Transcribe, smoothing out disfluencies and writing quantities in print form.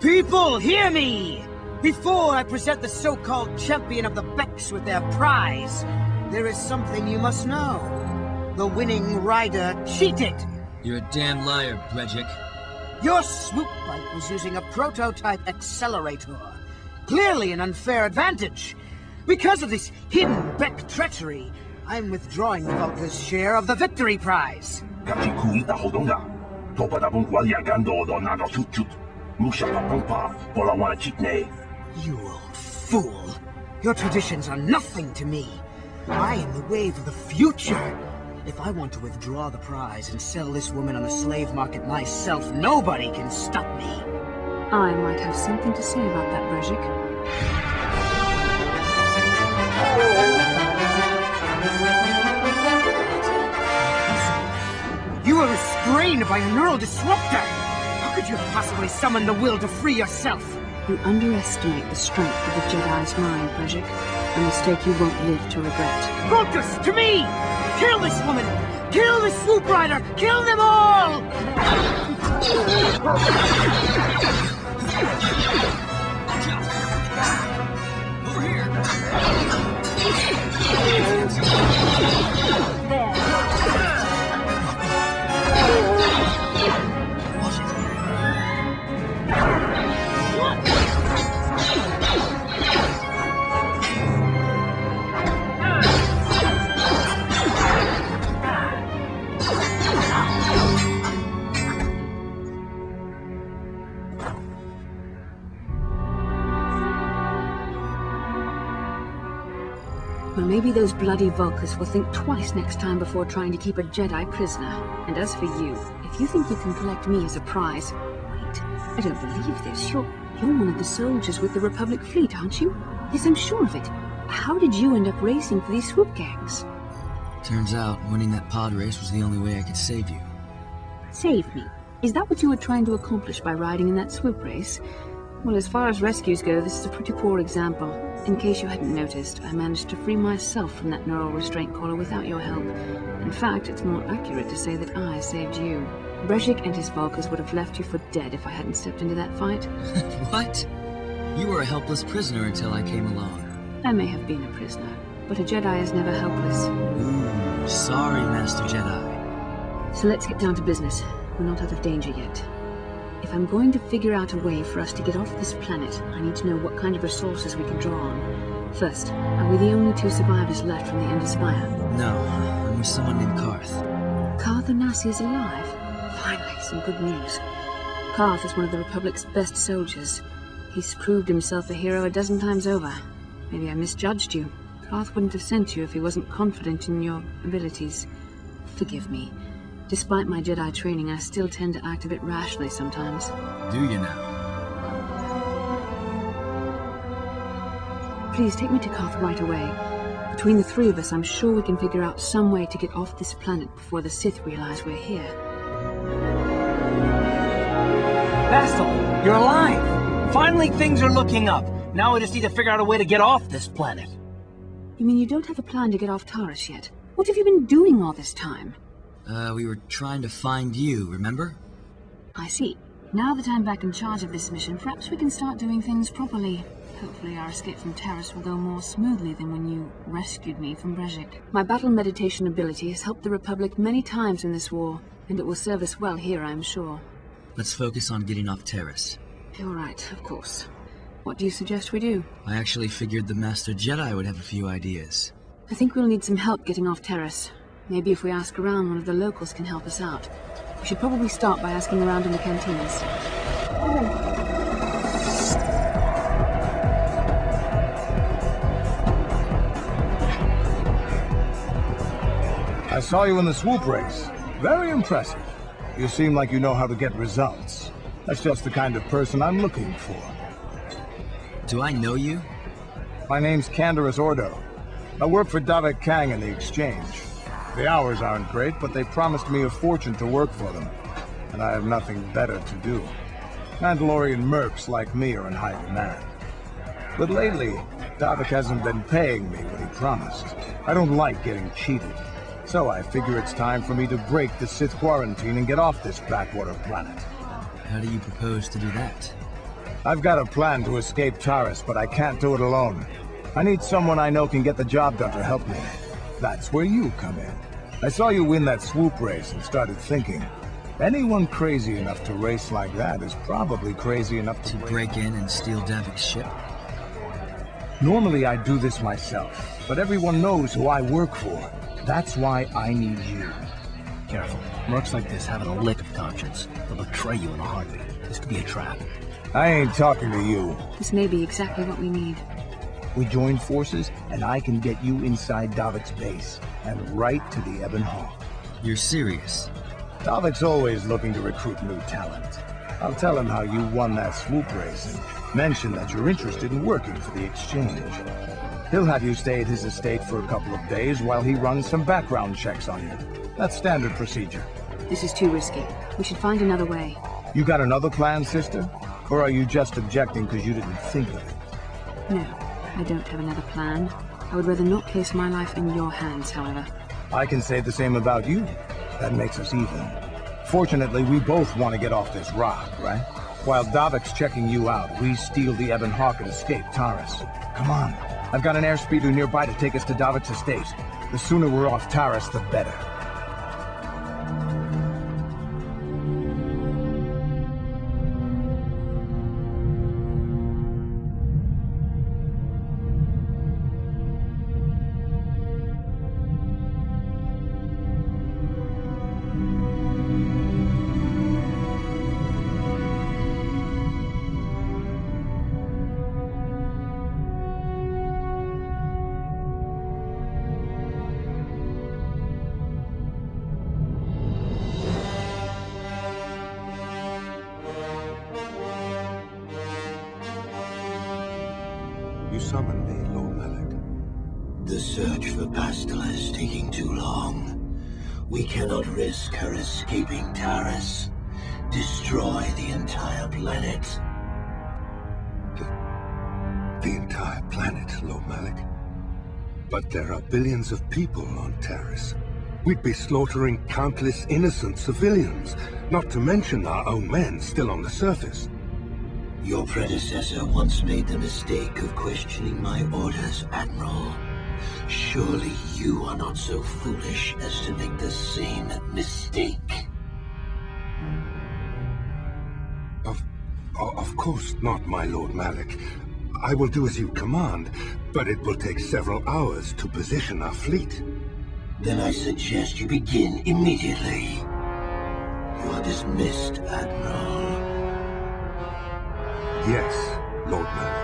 People, hear me! Before I present the so-called champion of the Becks with their prize, there is something you must know. The winning rider cheated! You're a damn liar, Bregic. Your swoop bike was using a prototype accelerator. Clearly an unfair advantage. Because of this hidden Beck treachery, I'm withdrawing the Vulca's share of the victory prize. You old fool. Your traditions are nothing to me. I am the wave of the future. If I want to withdraw the prize and sell this woman on the slave market myself, nobody can stop me. I might have something to say about that, Bregic. You were restrained by a neural disruptor! How could you have possibly summoned the will to free yourself? You underestimate the strength of the Jedi's mind, Bregic. A mistake you won't live to regret. Focus! To me! Kill this woman! Kill the swoop rider! Kill them all! Over here! Well, maybe those bloody Vulcans will think twice next time before trying to keep a Jedi prisoner. And as for you, if you think you can collect me as a prize... Wait, I don't believe this. You're one of the soldiers with the Republic fleet, aren't you? Yes, I'm sure of it. How did you end up racing for these swoop gangs? Turns out, winning that pod race was the only way I could save you. Save me? Is that what you were trying to accomplish by riding in that swoop race? Well, as far as rescues go, this is a pretty poor example. In case you hadn't noticed, I managed to free myself from that neural restraint collar without your help. In fact, it's more accurate to say that I saved you. Bregic and his Vulcans would have left you for dead if I hadn't stepped into that fight. What? You were a helpless prisoner until I came along. I may have been a prisoner, but a Jedi is never helpless. Ooh, sorry, Master Jedi. So let's get down to business. We're not out of danger yet. If I'm going to figure out a way for us to get off this planet, I need to know what kind of resources we can draw on. First, are we the only two survivors left from the Ender Spire? No, I'm with someone named Karth. Karth Onasi is alive? Finally, some good news. Karth is one of the Republic's best soldiers. He's proved himself a hero a dozen times over. Maybe I misjudged you. Karth wouldn't have sent you if he wasn't confident in your abilities. Forgive me. Despite my Jedi training, I still tend to act a bit rashly sometimes. Do you now? Please take me to Karth right away. Between the three of us, I'm sure we can figure out some way to get off this planet before the Sith realize we're here. Bastila, you're alive! Finally, things are looking up. Now we just need to figure out a way to get off this planet. You mean you don't have a plan to get off Taris yet? What have you been doing all this time? We were trying to find you, remember? I see. Now that I'm back in charge of this mission, perhaps we can start doing things properly. Hopefully our escape from Taris will go more smoothly than when you rescued me from Bregic. My battle meditation ability has helped the Republic many times in this war, and it will serve us well here, I'm sure. Let's focus on getting off Taris. You're right, of course. What do you suggest we do? I actually figured the Master Jedi would have a few ideas. I think we'll need some help getting off Taris. Maybe if we ask around, one of the locals can help us out. We should probably start by asking around in the cantinas. I saw you in the swoop race. Very impressive. You seem like you know how to get results. That's just the kind of person I'm looking for. Do I know you? My name's Canderous Ordo. I work for Davik Kang in the Exchange. The hours aren't great, but they promised me a fortune to work for them. And I have nothing better to do. Mandalorian mercs like me are in high demand. But lately, Davik hasn't been paying me what he promised. I don't like getting cheated. So I figure it's time for me to break the Sith quarantine and get off this backwater planet. How do you propose to do that? I've got a plan to escape Taris, but I can't do it alone. I need someone I know can get the job done to help me. That's where you come in. I saw you win that swoop race and started thinking, anyone crazy enough to race like that is probably crazy enough to break in and steal Davik's ship? Normally I'd do this myself, but everyone knows who I work for. That's why I need you. Careful. Mercs like this haven't a lick of conscience. They'll betray you in a heartbeat. This could be a trap. I ain't talking to you. This may be exactly what we need. We join forces, and I can get you inside Davik's base, and right to the Ebon Hawk. You're serious? Davik's always looking to recruit new talent. I'll tell him how you won that swoop race, and mention that you're interested in working for the exchange. He'll have you stay at his estate for a couple of days while he runs some background checks on you. That's standard procedure. This is too risky. We should find another way. You got another plan, sister? Or are you just objecting because you didn't think of it? No, I don't have another plan. I would rather not place my life in your hands, however. I can say the same about you. That makes us even. Fortunately, we both want to get off this rock, right? While Davik's checking you out, we steal the Ebon Hawk and escape Taris. Come on. I've got an airspeeder nearby to take us to Davik's estate. The sooner we're off Taris, the better. You summoned me, Lord Malak. The search for Bastila is taking too long. We cannot risk her escaping Taris. Destroy the entire planet. The entire planet, Lord Malak? But there are billions of people on Taris. We'd be slaughtering countless innocent civilians, not to mention our own men still on the surface. Your predecessor once made the mistake of questioning my orders, Admiral. Surely you are not so foolish as to make the same mistake. Of course not, my Lord Malak. I will do as you command, but it will take several hours to position our fleet. Then I suggest you begin immediately. You are dismissed, Admiral. Yes, Lord Malak.